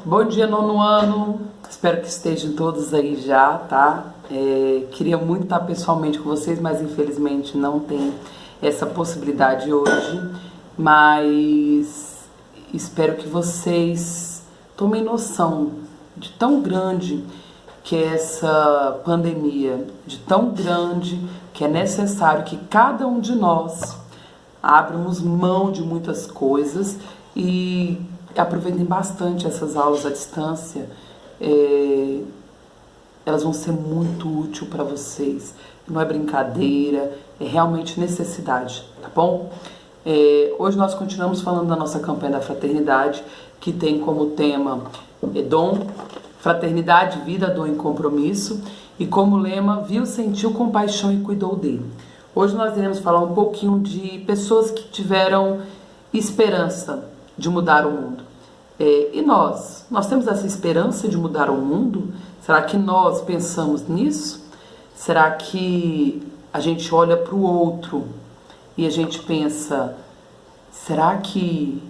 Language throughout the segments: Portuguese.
Bom dia, nono ano. Espero que estejam todos aí já, tá? Queria muito estar pessoalmente com vocês, mas infelizmente não tem essa possibilidade hoje. Mas espero que vocês tomem noção de tão grande que é essa pandemia, de tão grande que é necessário que cada um de nós abrimos mão de muitas coisas e aproveitem bastante essas aulas à distância. Elas vão ser muito úteis para vocês. Não é brincadeira, é realmente necessidade, tá bom? Hoje nós continuamos falando da nossa campanha da fraternidade, que tem como tema dom, fraternidade, vida, dom e compromisso, e como lema, viu, sentiu compaixão e cuidou dele. Hoje nós iremos falar um pouquinho de pessoas que tiveram esperança de mudar o mundo. E nós temos essa esperança de mudar o mundo? Será que nós pensamos nisso? Será que a gente olha para o outro e a gente pensa, será que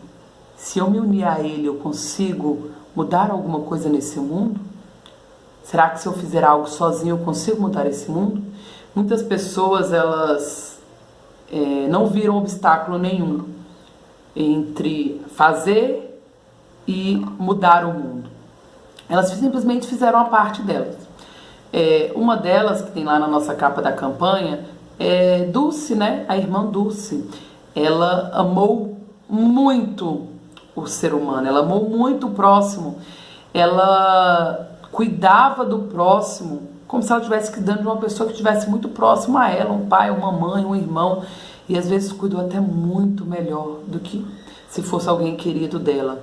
se eu me unir a ele eu consigo mudar alguma coisa nesse mundo? Será que se eu fizer algo sozinho eu consigo mudar esse mundo? Muitas pessoas, elas não viram obstáculo nenhum entre fazer e mudar o mundo. Elas simplesmente fizeram a parte delas. Uma delas, que tem lá na nossa capa da campanha, é Dulce, né? A irmã Dulce. Ela amou muito o ser humano, ela amou muito o próximo, ela cuidava do próximo como se ela estivesse cuidando de uma pessoa que estivesse muito próxima a ela, um pai, uma mãe, um irmão, e às vezes cuidou até muito melhor do que se fosse alguém querido dela.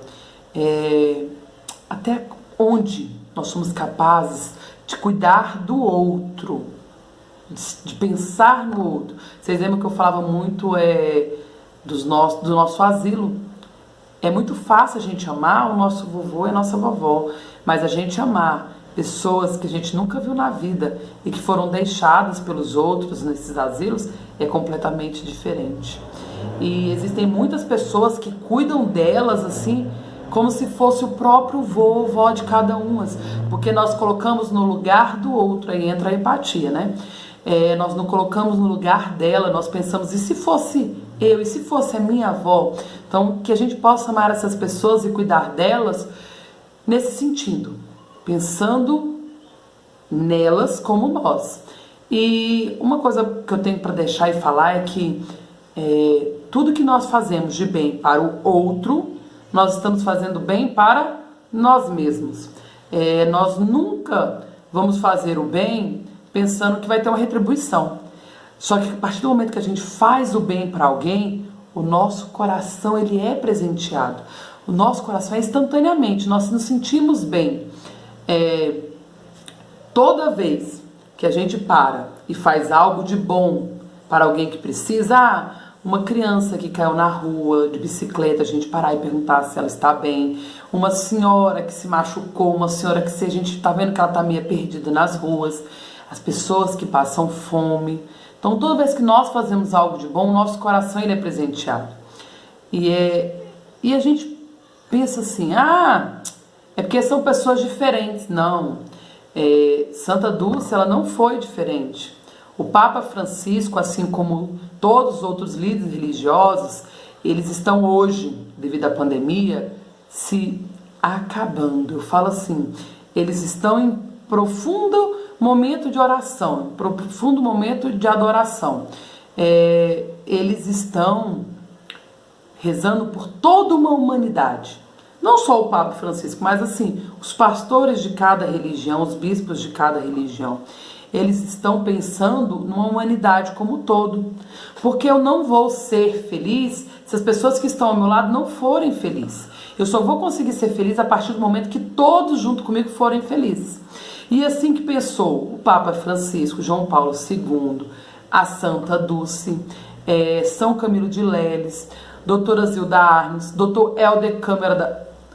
Até onde nós somos capazes de cuidar do outro, de pensar no outro. Vocês lembram que eu falava muito do nosso asilo? É muito fácil a gente amar o nosso vovô e a nossa vovó, mas a gente amar pessoas que a gente nunca viu na vida e que foram deixadas pelos outros nesses asilos é completamente diferente. E existem muitas pessoas que cuidam delas assim, como se fosse o próprio vô ou vó de cada uma, porque nós colocamos no lugar do outro, aí entra a empatia, né? Nós não colocamos no lugar dela, nós pensamos, e se fosse eu, e se fosse a minha avó? Então, que a gente possa amar essas pessoas e cuidar delas nesse sentido, pensando nelas como nós. E uma coisa que eu tenho para deixar e falar é que tudo que nós fazemos de bem para o outro, nós estamos fazendo bem para nós mesmos. Nós nunca vamos fazer o bem pensando que vai ter uma retribuição. Só que a partir do momento que a gente faz o bem para alguém, o nosso coração ele é presenteado. O nosso coração é instantaneamente, nós nos sentimos bem. Toda vez que a gente para e faz algo de bom para alguém que precisa, uma criança que caiu na rua de bicicleta, a gente parar e perguntar se ela está bem, uma senhora que se machucou, uma senhora que a gente está vendo que ela está meio perdida nas ruas, as pessoas que passam fome. Então toda vez que nós fazemos algo de bom, o nosso coração ele é presenteado. E a gente pensa assim, é porque são pessoas diferentes. Não, Santa Dulce, ela não foi diferente. O Papa Francisco, assim como todos os outros líderes religiosos, eles estão hoje, devido à pandemia, se acabando. Eu falo assim, eles estão em profundo momento de oração, profundo momento de adoração. Eles estão rezando por toda uma humanidade. Não só o Papa Francisco, mas assim, os pastores de cada religião, os bispos de cada religião, eles estão pensando numa humanidade como um todo. Porque eu não vou ser feliz se as pessoas que estão ao meu lado não forem felizes. Eu só vou conseguir ser feliz a partir do momento que todos junto comigo forem felizes. E assim que pensou o Papa Francisco, João Paulo II, a Santa Dulce, São Camilo de Leles, doutora Zilda Arnes, doutor Helder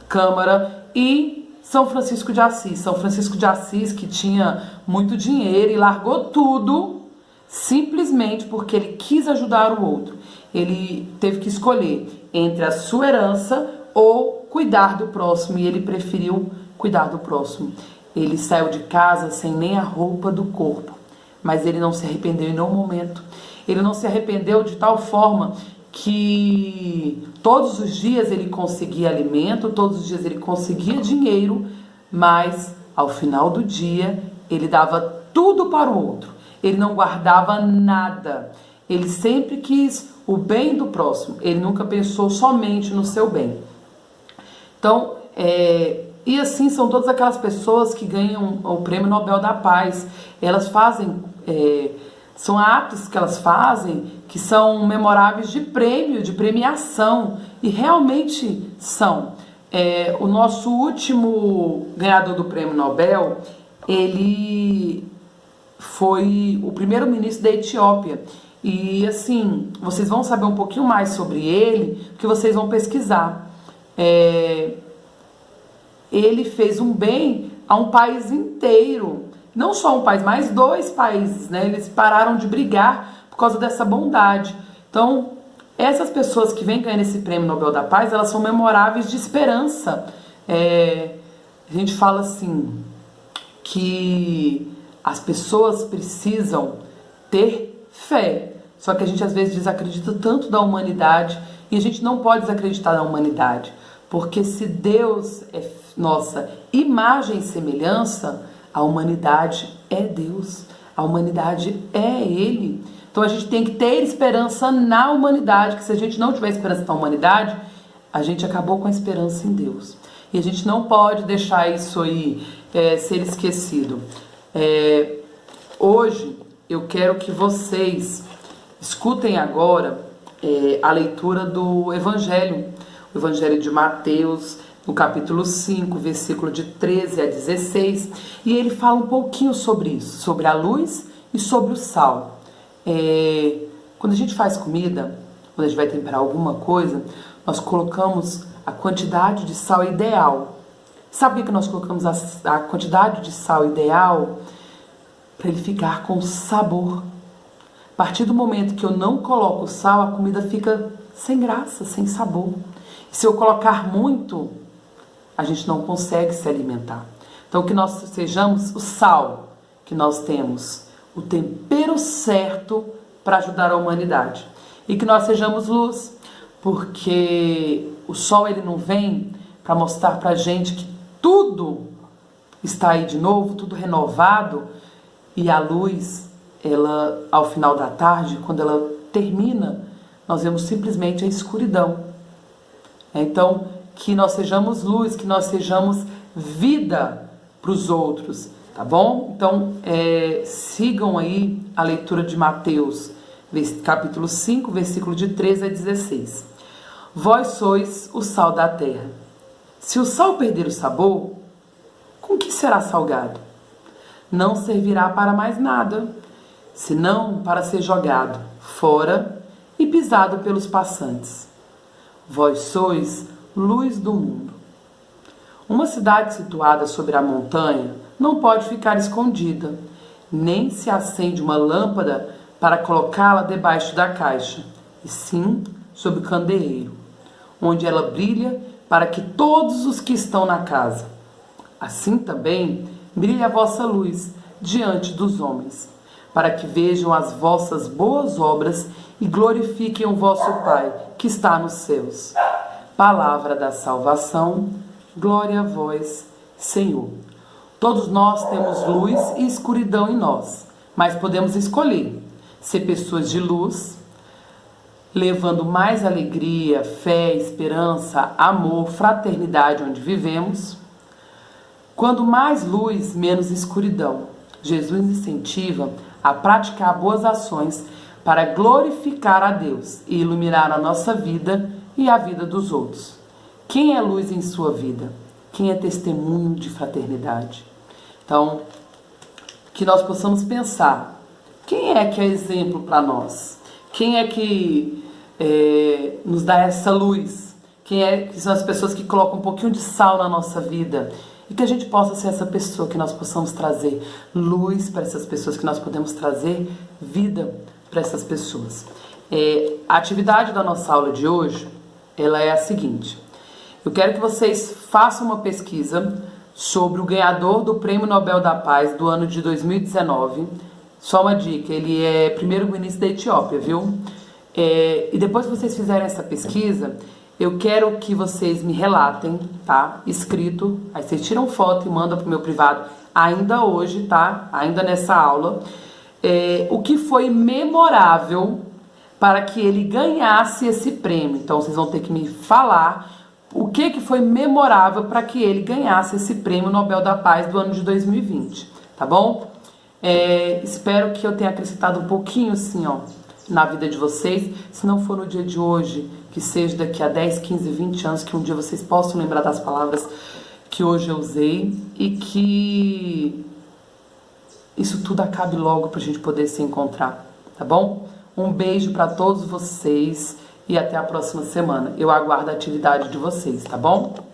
Câmara e São Francisco de Assis. São Francisco de Assis, que tinha muito dinheiro e largou tudo simplesmente porque ele quis ajudar o outro. Ele teve que escolher entre a sua herança ou cuidar do próximo, e ele preferiu cuidar do próximo. Ele saiu de casa sem nem a roupa do corpo, mas ele não se arrependeu em nenhum momento. Ele não se arrependeu de tal forma que todos os dias ele conseguia alimento, todos os dias ele conseguia dinheiro, mas ao final do dia ele dava tudo para o outro. Ele não guardava nada. Ele sempre quis o bem do próximo. Ele nunca pensou somente no seu bem. Então, e assim são todas aquelas pessoas que ganham o Prêmio Nobel da Paz. Elas fazem, são atos que elas fazem que são memoráveis de prêmio, de premiação. E realmente são. O nosso último ganhador do Prêmio Nobel, ele foi o primeiro-ministro da Etiópia. E assim, vocês vão saber um pouquinho mais sobre ele, porque vocês vão pesquisar. Ele fez um bem a um país inteiro. Não só um país, mas 2 países, né? Eles pararam de brigar por causa dessa bondade. Então, essas pessoas que vêm ganhando esse Prêmio Nobel da Paz, elas são memoráveis de esperança. A gente fala assim, que as pessoas precisam ter fé. Só que a gente às vezes desacredita tanto da humanidade, e a gente não pode desacreditar da humanidade, porque se Deus é nossa imagem e semelhança, a humanidade é Deus, a humanidade é Ele. Então a gente tem que ter esperança na humanidade, que se a gente não tiver esperança na humanidade, a gente acabou com a esperança em Deus. E a gente não pode deixar isso aí ser esquecido. Hoje eu quero que vocês escutem agora a leitura do Evangelho, o Evangelho de Mateus, no capítulo 5, versículo de 13 a 16, e ele fala um pouquinho sobre isso, sobre a luz e sobre o sal. Quando a gente faz comida, quando a gente vai temperar alguma coisa, nós colocamos a quantidade de sal ideal. Sabe por que nós colocamos a quantidade de sal ideal? Para ele ficar com sabor. A partir do momento que eu não coloco sal, a comida fica sem graça, sem sabor. E se eu colocar muito, a gente não consegue se alimentar. Então que nós sejamos o sal, que nós temos o tempero certo para ajudar a humanidade. E que nós sejamos luz, porque o sol ele não vem para mostrar para a gente que tudo está aí de novo, tudo renovado, e a luz, ela, ao final da tarde, quando ela termina, nós vemos simplesmente a escuridão. Então, que nós sejamos luz, que nós sejamos vida para os outros, tá bom? Então, sigam aí a leitura de Mateus, capítulo 5, versículo de 13 a 16. Vós sois o sal da terra. Se o sal perder o sabor, com que será salgado? Não servirá para mais nada, senão para ser jogado fora e pisado pelos passantes. Vós sois luz do mundo. Uma cidade situada sobre a montanha não pode ficar escondida, nem se acende uma lâmpada para colocá-la debaixo da caixa, e sim sob o candeeiro, onde ela brilha para que todos os que estão na casa. Assim também brilhe a vossa luz diante dos homens, para que vejam as vossas boas obras e glorifiquem o vosso Pai que está nos céus. Palavra da salvação, glória a vós, Senhor. Todos nós temos luz e escuridão em nós, mas podemos escolher ser pessoas de luz, levando mais alegria, fé, esperança, amor, fraternidade onde vivemos. Quando mais luz, menos escuridão. Jesus incentiva a praticar boas ações para glorificar a Deus e iluminar a nossa vida e a vida dos outros. Quem é luz em sua vida? Quem é testemunho de fraternidade? Então, que nós possamos pensar, quem é que é exemplo para nós? Quem é que nos dá essa luz? Quem é que são as pessoas que colocam um pouquinho de sal na nossa vida? E que a gente possa ser essa pessoa, que nós possamos trazer luz para essas pessoas, que nós podemos trazer vida para essas pessoas. A atividade da nossa aula de hoje, ela é a seguinte. Eu quero que vocês façam uma pesquisa sobre o ganhador do Prêmio Nobel da Paz do ano de 2019. Só uma dica, ele é primeiro-ministro da Etiópia, viu? E depois que vocês fizerem essa pesquisa, eu quero que vocês me relatem, tá? Escrito, aí vocês tiram foto e mandam pro meu privado, ainda hoje, tá? Ainda nessa aula, o que foi memorável para que ele ganhasse esse prêmio. Então vocês vão ter que me falar o que foi memorável para que ele ganhasse esse Prêmio Nobel da Paz do ano de 2020, tá bom? Espero que eu tenha acrescentado um pouquinho, assim, ó, na vida de vocês. Se não for no dia de hoje, que seja daqui a 10, 15, 20 anos, que um dia vocês possam lembrar das palavras que hoje eu usei e que isso tudo acabe logo pra gente poder se encontrar, tá bom? Um beijo para todos vocês e até a próxima semana. Eu aguardo a atividade de vocês, tá bom?